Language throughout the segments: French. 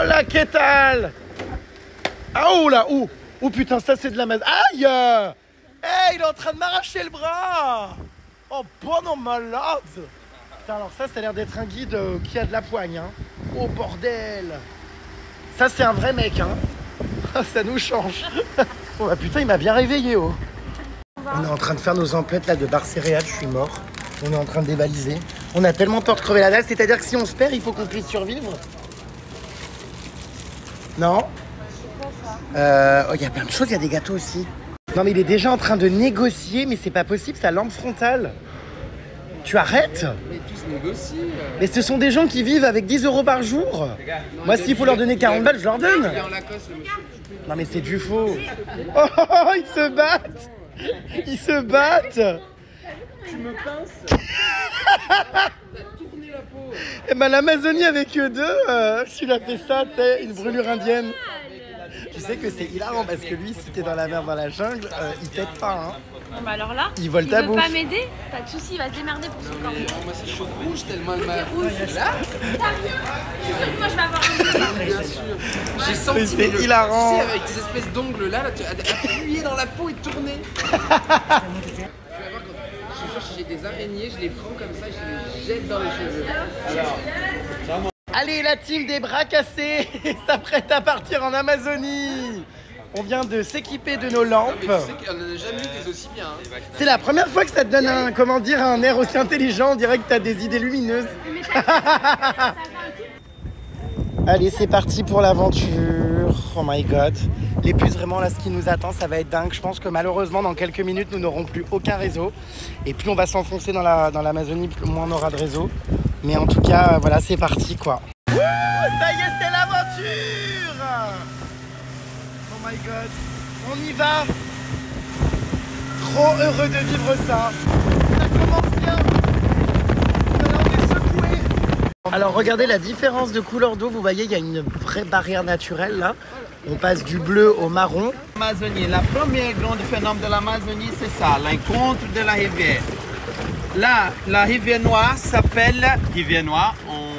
là, qu'est-ce Ah, oh là, oh. Oh putain, ça c'est de la masse. Aïe. Hey, il est en train de m'arracher le bras. Oh, bon, non, malade. Putain, alors ça a l'air d'être un guide qui a de la poigne, hein. Oh, bordel. Ça, c'est un vrai mec, hein. Ça nous change. Oh, bah putain, il m'a bien réveillé, oh. On est en train de faire nos emplettes là de bar céréales, je suis mort. On est en train de dévaliser. On a tellement peur de crever la dalle, c'est-à-dire que si on se perd, il faut qu'on puisse survivre. Non. Il y a plein de choses, il y a des gâteaux aussi. Non mais il est déjà en train de négocier, mais c'est pas possible, sa lampe frontale. Tu arrêtes? Mais tous négocient. Mais ce sont des gens qui vivent avec 10 € par jour. Moi, s'il faut leur donner 40 balles, je leur donne. Non mais c'est du faux. Oh, ils se battent. Ils se battent. Tu me pinces. T'as tourné la peau. Et ben l'Amazonie avec eux deux, s'il a fait ça, c'est une brûlure indienne. Tu sais que c'est hilarant parce que lui, si t'es dans la mer, dans la jungle, il t'aide pas. Hein. Bon bah alors là, il vole ta bouffe. Il veut pas m'aider, pas de soucis, il va se démerder pour son corps. Moi c'est chaud rouge tellement le mal. Là, t'as rien. Je suis sûre que moi je vais avoir un bien sûr. J'ai senti c'est hilarant. Tu sais, avec tes espèces d'ongles là, tu as appuyé dans la peau et tourné. Tu vas voir quand j'ai des araignées, je les prends comme ça, je les jette dans les cheveux. Alors. Allez, la team des bras cassés s'apprête à partir en Amazonie. On vient de s'équiper de nos lampes. Non, mais tu sais qu'on n'a jamais eu des aussi bien. Hein. C'est la première fois que ça te donne un, comment dire, un air aussi intelligent. On dirait que tu as des idées lumineuses. Allez, c'est parti pour l'aventure. Oh my god. Les puces, vraiment, là, ce qui nous attend, ça va être dingue. Je pense que malheureusement, dans quelques minutes, nous n'aurons plus aucun réseau. Et plus on va s'enfoncer dans l'Amazonie, plus moins on aura de réseau. Mais en tout cas, voilà, c'est parti, quoi. Wouh, ça y est, c'est l'aventure. Oh my god. On y va. Trop heureux de vivre ça. Ça commence bien. Voilà, on est secoué. Alors, regardez la différence de couleur d'eau. Vous voyez, il y a une vraie barrière naturelle, là. On passe du bleu au marron. L'Amazonie, la première grande phénomène de l'Amazonie, c'est ça, l'encontre de la rivière. Là, la rivière noire s'appelle rivière noire, en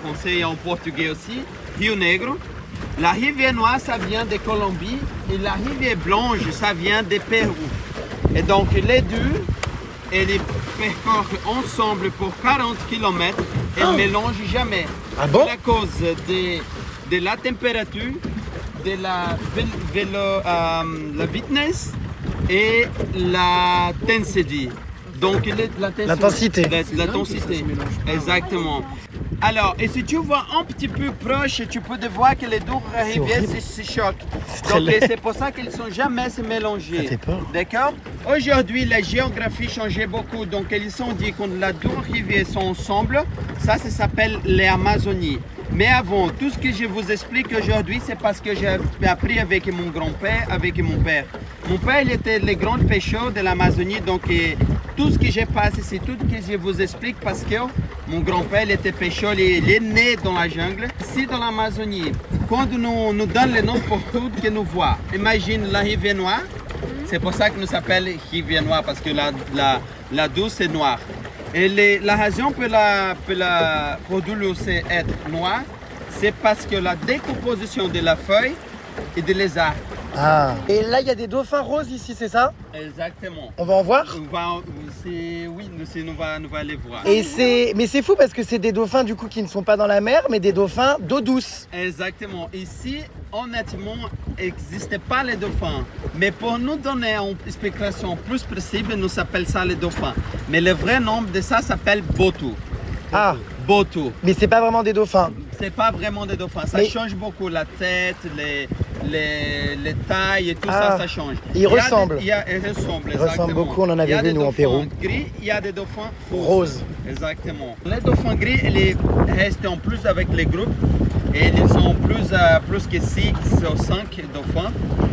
français et en portugais aussi, Rio Negro. La rivière noire, ça vient de Colombie et la rivière blanche, ça vient de Pérou. Et donc les deux, elles percorrent ensemble pour 40 km et ne mélangent jamais. Ah bon? À cause de la température, de la vitesse et la densité. Donc l'intensité. L'intensité, exactement. Alors, et si tu vois un petit peu proche, tu peux voir que les deux rivières se choquent. Donc c'est pour ça qu'ils ne sont jamais se mélanger. Ça fait peur. D'accord? Aujourd'hui, la géographie changeait beaucoup. Donc ils sont dit que les deux rivières sont ensemble. Ça s'appelle l'Amazonie. Mais avant, tout ce que je vous explique aujourd'hui, c'est parce que j'ai appris avec mon grand-père, avec mon père. Mon père, il était le grand pêcheur de l'Amazonie, donc tout ce que j'ai passé, c'est tout ce que je vous explique parce que mon grand-père, il était pêcheur, il est né dans la jungle. Ici, dans l'Amazonie, quand nous donne le nom pour tout que nous voyons, imagine la rivière noire, c'est pour ça que nous s'appelle rivière noire, parce que la douce est noire. Et la raison pour de l'eau être noire, c'est parce que la décomposition de la feuille et de lézard. Ah. Et là, il y a des dauphins roses ici, c'est ça? Exactement. On va en voir? Oui, nous va aller voir. Mais c'est fou parce que c'est des dauphins du coup qui ne sont pas dans la mer, mais des dauphins d'eau douce. Exactement. Ici, honnêtement, n'existe pas les dauphins. Mais pour nous donner une explication plus précise, nous appelons ça les dauphins. Mais le vrai nom de ça s'appelle botu. Ah. Botu. Mais c'est pas vraiment des dauphins. C'est pas vraiment des dauphins. Ça change beaucoup. La tête, les tailles et tout ça change. Ils ressemblent. Ils ressemblent beaucoup, on en avait vu nous en Pérou. Gris, il y a des dauphins roses. Exactement. Les dauphins gris, ils restent en plus avec les groupes. Et ils sont plus que 6 ou 5 dauphins.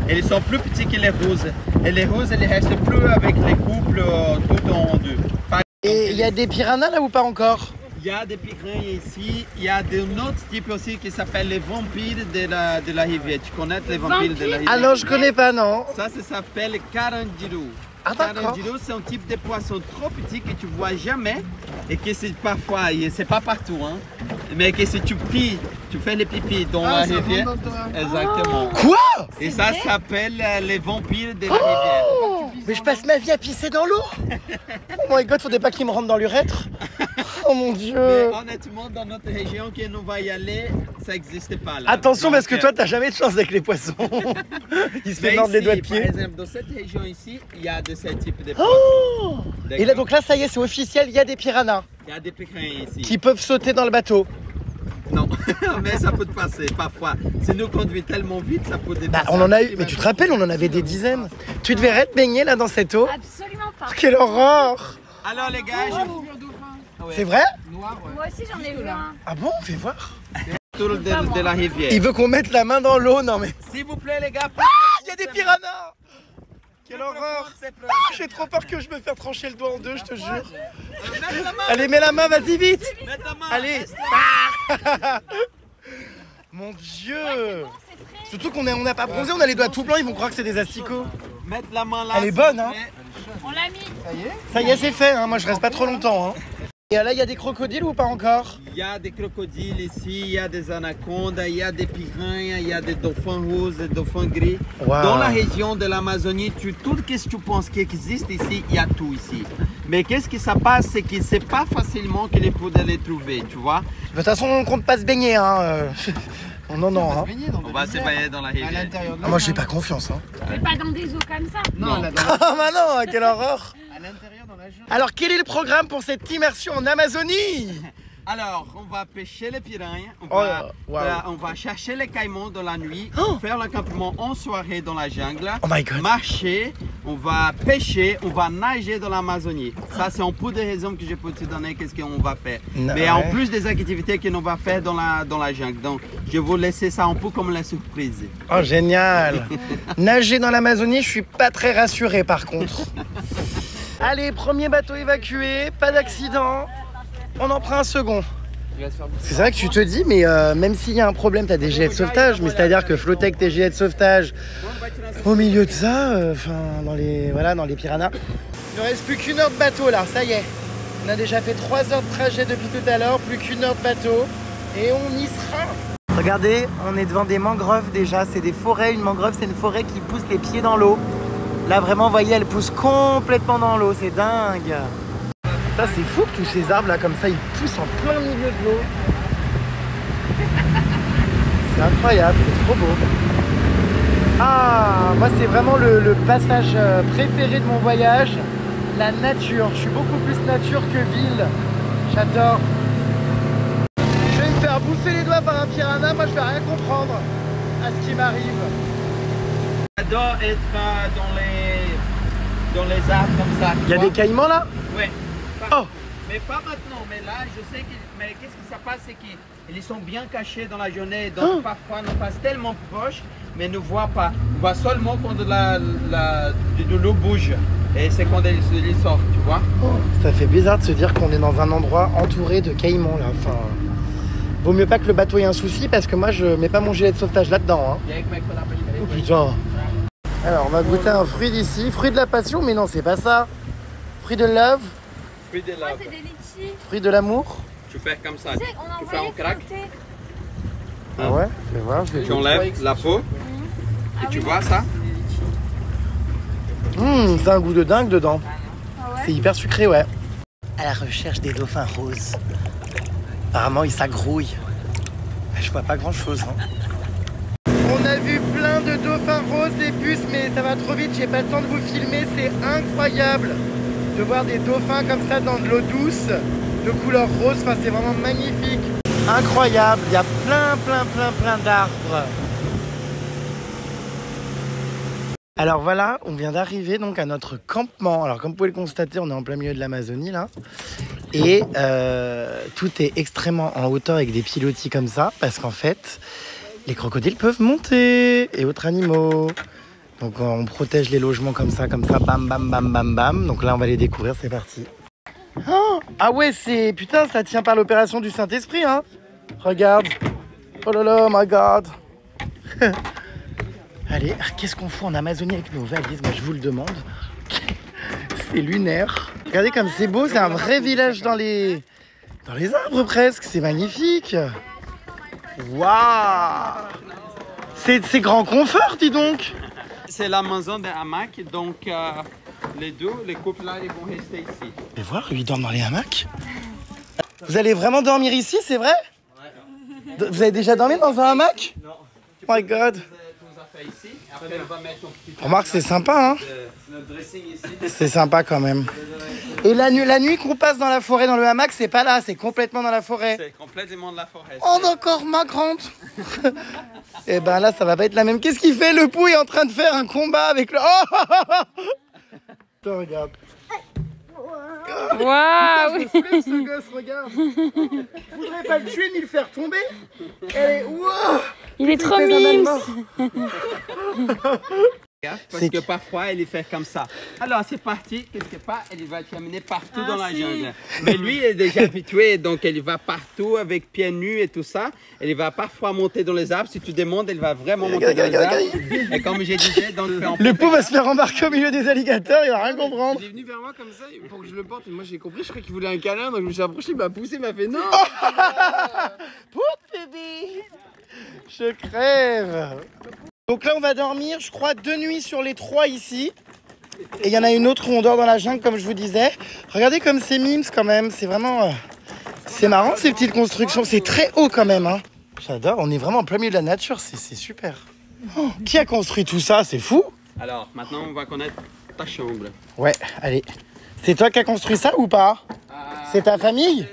Et ils sont plus petits que les roses. Et les roses, ils restent plus avec les couples tout en deux. Et il y a des piranhas là ou pas encore? Il y a des piranhas ici, il y a un autre type aussi qui s'appelle les vampires de la rivière. Tu connais les vampires de la rivière? Ah non, je connais pas, non. Ça s'appelle Carandiru. Ah d'accord. Tarantino, c'est un type de poisson trop petit que tu vois jamais et que c'est parfois, c'est pas partout, hein, mais que si tu pilles, tu fais les pipis dans la rivière. Exactement. Quoi? Et ça s'appelle les vampires de la rivière. Mais je passe ma vie à pisser dans l'eau. Oh my god, faudrait pas qu'il me rentre dans l'urètre. Oh mon dieu. Mais honnêtement, dans notre région, que nous va y aller, ça n'existe pas là. Attention Donc, parce que toi, t'as jamais de chance avec les poissons. Il se fait mordre les doigts de pied. Par exemple, dans cette région ici, il y a de ce type de poissons. Oh! Et là, donc là, ça y est, c'est officiel, il y a des piranhas Il y a des piranhas ici. qui peuvent sauter dans le bateau. Non, mais ça peut te passer parfois. Si nous conduisons tellement vite, ça peut dépasser. Bah, on en a eu, mais tu te rappelles, on en avait des dizaines. Tu te verrais te baigner là dans cette eau? Absolument pas. Quelle horreur! Alors les gars, C'est vrai? Noir, ouais. Moi aussi, j'en ai vu un. Ah bon? Fais voir. tour de la rivière. Il veut qu'on mette la main dans l'eau, non mais. S'il vous plaît les gars. Il y a des piranhas! Quelle horreur! Ah, j'ai trop peur que je me fasse trancher le doigt en deux, je te jure. Allez, mets la main, vas-y vite! Allez! Ah. Mon Dieu! Surtout qu'on n'a pas bronzé, on a les doigts tout blancs, ils vont croire que c'est des asticots. Mettre la main là. Elle est bonne, hein? On l'a mis. Ça y est, c'est fait, hein? Moi je reste pas trop longtemps. Hein. Et là, il y a des crocodiles ou pas encore? Il y a des crocodiles ici, il y a des anacondes, il y a des piranhas, il y a des dauphins roses, des dauphins gris. Wow. Dans la région de l'Amazonie, tout ce que tu penses qui existe ici, il y a tout ici. Mais qu'est-ce qui se passe, c'est que c'est pas facilement que les poudres les trouver, tu vois. De toute façon, on compte pas se baigner, hein. Non. Hein. On va se baigner dans la rivière. Ah, moi, j'ai pas confiance. Hein. Mais pas dans des eaux comme ça. Non. Ah, bah non, quelle horreur! À l'intérieur, dans la jungle. Alors, quel est le programme pour cette immersion en Amazonie? Alors, on va pêcher les piranhas, wow. on va chercher les caïmans dans la nuit, Oh. faire l'acampement en soirée dans la jungle, Oh my God. marcher, on va pêcher, on va nager dans l'Amazonie. Ça, c'est un peu des raisons que je peux te donner, qu'est-ce qu'on va faire. Non, Mais en ouais. plus des activités qu'on va faire dans la jungle. Donc, je vais vous laisser ça un peu comme la surprise. Oh, génial! Nager dans l'Amazonie, je suis pas très rassuré par contre. Allez, premier bateau évacué, pas d'accident. On en prend un second. Il va se faire bouffer. C'est vrai que tu te dis, mais même s'il y a un problème, t'as des gilets de sauvetage, mais c'est-à-dire que flotter avec tes gilets de sauvetage au milieu de ça, dans les piranhas. Il ne reste plus qu'une heure de bateau là, ça y est. On a déjà fait 3 heures de trajet depuis tout à l'heure, plus qu'une heure de bateau, et on y sera. Regardez, on est devant des mangroves déjà, c'est des forêts. Une mangrove, c'est une forêt qui pousse les pieds dans l'eau. Là vraiment, vous voyez, elle pousse complètement dans l'eau, c'est dingue. Ça, c'est fou que tous ces arbres là comme ça ils poussent en plein milieu de l'eau. C'est incroyable, c'est trop beau. Ah, moi c'est vraiment le passage préféré de mon voyage, la nature. Je suis beaucoup plus nature que ville. J'adore. Je vais me faire bouffer les doigts par un piranha, moi je vais rien comprendre à ce qui m'arrive. J'adore être dans les arbres comme ça. Il y a des caïmans là? Ouais. Oh. Mais pas maintenant, mais là, je sais que. Mais qu'est-ce qui se passe, c'est qu'ils sont bien cachés dans la journée, donc parfois on passe tellement proche, mais ne voit pas. On voit seulement quand de l'eau bouge, et c'est quand ils sortent, tu vois. Oh, ça fait bizarre de se dire qu'on est dans un endroit entouré de caïmans là. Enfin, vaut mieux pas que le bateau ait un souci parce que moi je mets pas mon gilet de sauvetage là-dedans. Hein. Oh putain. Alors on va goûter un fruit d'ici, fruit de la passion, mais non c'est pas ça. Fruit de love, Moi, c'est des litchis. fruit de l'amour. Tu fais comme ça. Tu sais, on Tu fais en envoyait crack. flotter. Ah ouais, je vais voir, je vais Tu enlèves la peau, et tu vois ça. C'est un goût de dingue dedans. Ah ouais. C'est hyper sucré, ouais. À la recherche des dauphins roses. Apparemment, ils s'agrouillent. Je vois pas grand chose. Hein. On a vu plein de dauphins roses, des puces, mais ça va trop vite. J'ai pas le temps de vous filmer. C'est incroyable de voir des dauphins comme ça dans de l'eau douce, de couleur rose. Enfin, c'est vraiment magnifique. Incroyable. Il y a plein d'arbres. Alors voilà, on vient d'arriver donc à notre campement. Alors comme vous pouvez le constater, on est en plein milieu de l'Amazonie là. Et tout est extrêmement en hauteur avec des pilotis comme ça. Parce qu'en fait, les crocodiles peuvent monter et autres animaux. Donc on protège les logements comme ça, bam, bam, bam, bam, bam. Donc là on va les découvrir, c'est parti. Oh, ah ouais, c'est... Putain, ça tient par l'opération du Saint-Esprit, hein. Regarde. Oh là là, my God. Allez, qu'est-ce qu'on fout en Amazonie avec nos valises? Moi, je vous le demande. c'est lunaire. Regardez comme c'est beau, c'est un vrai village dans les arbres presque, c'est magnifique. Waouh! C'est grand confort, dis donc. C'est la maison des hamacs, donc les couples là, ils vont rester ici. Mais voir, lui dort dans les hamacs. Vous allez vraiment dormir ici, c'est vrai? Ouais. Vous avez déjà dormi dans un hamac? Non. Oh my god. Remarque, c'est sympa, hein? C'est sympa quand même. Et la nuit qu'on passe dans la forêt, dans le hamac, c'est pas là, c'est complètement dans la forêt. C'est complètement de la forêt. Oh, encore ma grande. Et ben là, ça va pas être la même. Qu'est-ce qu'il fait? Le pou est en train de faire un combat avec le... Oh! Attends, regarde. Waouh! Putain, je me soulève, ce gosse, regarde. Je voudrais pas le tuer ni le faire tomber. Elle est... Wow! Il est trop mime. Parce que parfois, il fait comme ça. Alors, c'est parti. Quelque part, elle va t'amener partout dans la jungle. Mais lui, il est déjà habitué, donc il va partout avec pieds nus et tout ça. Il va parfois monter dans les arbres. Si tu demandes, il va vraiment monter dans les arbres. Et comme je disais, donc... Le pot va se faire embarquer au milieu des alligators, il va rien comprendre. Il est venu vers moi comme ça pour que je le porte. Et moi, j'ai compris, je croyais qu'il voulait un câlin. Donc, je me suis approché, il m'a poussé, il m'a fait non. Pout, bébé. Je crève. Donc là, on va dormir, je crois, 2 nuits sur les 3 ici. Et il y en a une autre où on dort dans la jungle, comme je vous disais. Regardez comme c'est mimes quand même. C'est vraiment... c'est marrant, ces petites constructions. C'est très haut quand même. Hein. J'adore. On est vraiment en plein milieu de la nature. C'est super. Oh, qui a construit tout ça? C'est fou. Alors, maintenant, on va connaître ta chambre. Ouais, allez. C'est toi qui as construit ça ou pas? C'est ta famille?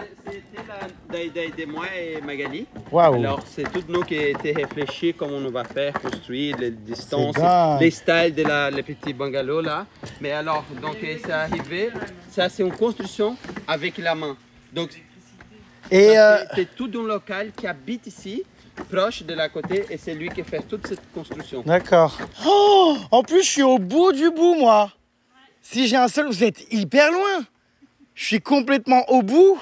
C'était de moi et Magali. Waouh. Alors, c'est tout nous qui a été réfléchi comment on va faire, construire les distances, dingue. les styles de les petits bungalows là. Mais alors, donc, c'est arrivé, ça c'est une construction avec la main. Donc, c'est tout un local qui habite ici, proche de la côté, et c'est lui qui fait toute cette construction. D'accord. Oh, en plus, je suis au bout du bout, moi. Si j'ai un seul, vous êtes hyper loin. Je suis complètement au bout.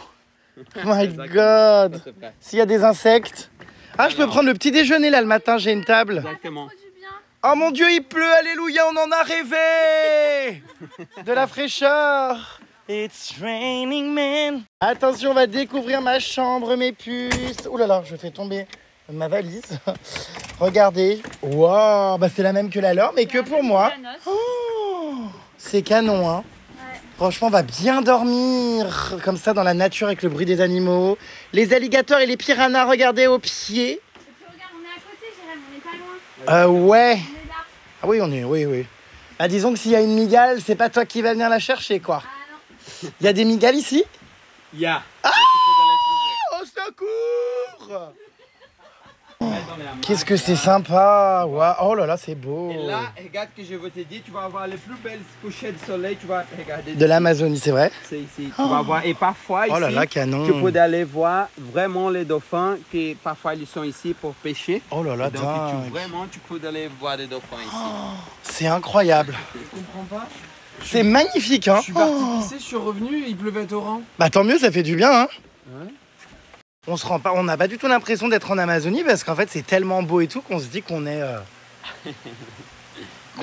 Oh my god. S'il y a des insectes. Ah, je peux prendre le petit déjeuner là le matin, j'ai une table. Exactement. Oh mon Dieu, il pleut, alléluia, on en a rêvé. De la fraîcheur. It's raining man. Attention, on va découvrir ma chambre, mes puces. Ouh là là, je fais tomber ma valise. Regardez. Wow, bah c'est la même que la leur, mais que pour moi. Oh, c'est canon, hein. Franchement, on va bien dormir comme ça dans la nature avec le bruit des animaux. Les alligators et les piranhas, regardez aux pieds. Et puis regarde, on est à côté, Jérém, on n'est pas loin. Ouais. On est là. Ah oui, oui. Ah, disons que s'il y a une migale, c'est pas toi qui vas venir la chercher, quoi. Ah non. Il y a des migales ici? Il y a. Ah, au secours! Qu'est-ce que c'est sympa! Wow. Oh là là, c'est beau! Et là, regarde que je vais te dire, tu vas avoir les plus belles couchers de soleil, tu vas regarder. De l'Amazonie, c'est vrai? C'est ici, tu vas voir. Et parfois, ici, là là, canon. tu peux aller voir vraiment les dauphins qui parfois ils sont ici pour pêcher. Oh là là, donc tu peux aller voir des dauphins ici. Oh, c'est incroyable! Je comprends pas. C'est magnifique, hein? Je suis parti pisser, je suis revenu, il pleuvait à torrent. Bah tant mieux, ça fait du bien, hein? Ouais. On n'a pas du tout l'impression d'être en Amazonie parce qu'en fait c'est tellement beau et tout qu'on se dit qu'on est,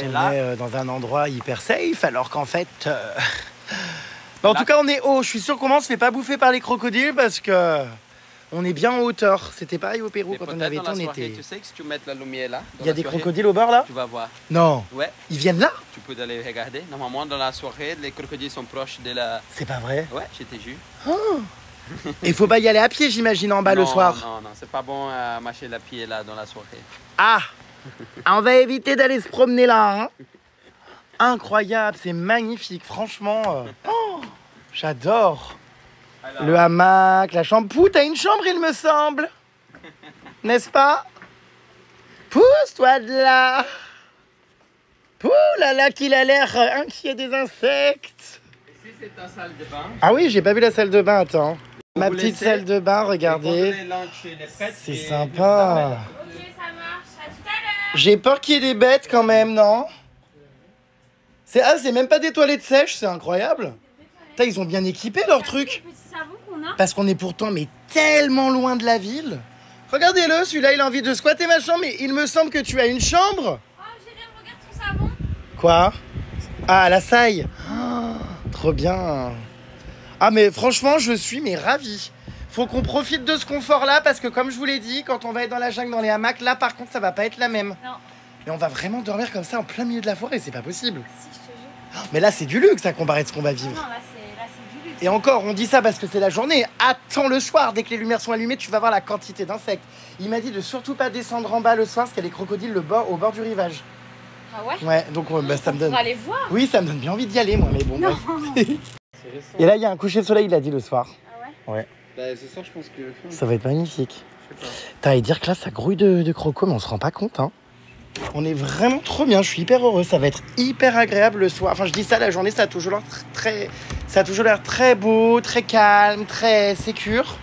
dans un endroit hyper safe alors qu'en fait... Mais en tout cas on est haut, je suis sûr qu'on se fait pas bouffer par les crocodiles parce que on est bien en hauteur. C'était pareil au Pérou quand on avait été, on était... Tu sais que si tu mets la lumière là... Il y a des crocodiles au bord là? Tu vas voir. Non. Ouais. Ils viennent là? Tu peux aller regarder. Normalement dans la soirée, les crocodiles sont proches de la... C'est pas vrai? Ouais, je te jure. Oh. Et faut pas y aller à pied, j'imagine, en bas le soir. Non, c'est pas bon à marcher la pied là dans la soirée. Ah, on va éviter d'aller se promener là. Hein. Incroyable, c'est magnifique, franchement. Oh, j'adore. Le hamac, la chambre. Pouh, t'as une chambre, il me semble. N'est-ce pas? Pousse-toi de là. Pouh là là, qu'il a l'air inquiet des insectes. Ici, c'est ta salle de bain. Ah oui, j'ai pas vu la salle de bain, attends. Ma petite salle de bain, regardez. C'est sympa. Ok, ça marche. À tout à l'heure. J'ai peur qu'il y ait des bêtes quand même, non? C'est même pas des toilettes sèches, c'est incroyable. Putain, ils ont bien équipé leur truc. Le petit savon qu'on a. Parce qu'on est pourtant mais tellement loin de la ville. Regardez-le, celui-là il a envie de squatter ma chambre, mais il me semble que tu as une chambre. Oh, Jérém, regarde ton savon. Quoi? Ah, la saille. Oh, trop bien. Ah mais franchement, je suis ravi. Faut qu'on profite de ce confort-là parce que comme je vous l'ai dit, quand on va être dans la jungle, dans les hamacs, là par contre, ça va pas être la même. Non. Mais on va vraiment dormir comme ça en plein milieu de la forêt, c'est pas possible. Si, je te jure. Mais là, c'est du luxe à comparer de ce qu'on va vivre. Non, là, c'est du luxe. Et encore, on dit ça parce que c'est la journée. Attends le soir, dès que les lumières sont allumées, tu vas voir la quantité d'insectes. Il m'a dit de surtout pas descendre en bas le soir parce qu'il y a des crocodiles au bord du rivage. Ah ouais? Ouais, donc bah, ça me donne... On va aller voir. Oui, ça me donne bien envie d'y aller, moi, mais bon. Non. Bref. Et là, il y a un coucher de soleil, il a dit le soir. Ah ouais? Ouais. Bah, ce soir, je pense que. Ça va être magnifique. Je sais pas. T'as à dire que là, ça grouille de crocos, mais on se rend pas compte, hein. On est vraiment trop bien, je suis hyper heureux. Ça va être hyper agréable le soir. Enfin, je dis ça, la journée, ça a toujours l'air très beau, très calme, très sécure.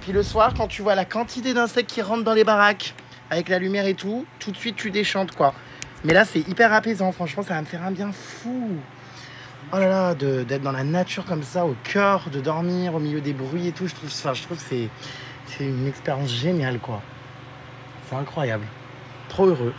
Puis le soir, quand tu vois la quantité d'insectes qui rentrent dans les baraques, avec la lumière et tout de suite, tu déchantes, quoi. Mais là, c'est hyper apaisant. Franchement, ça va me faire un bien fou. Oh là là, d'être dans la nature comme ça, au cœur, de dormir au milieu des bruits et tout. Je trouve que c'est une expérience géniale, quoi. C'est incroyable. Trop heureux.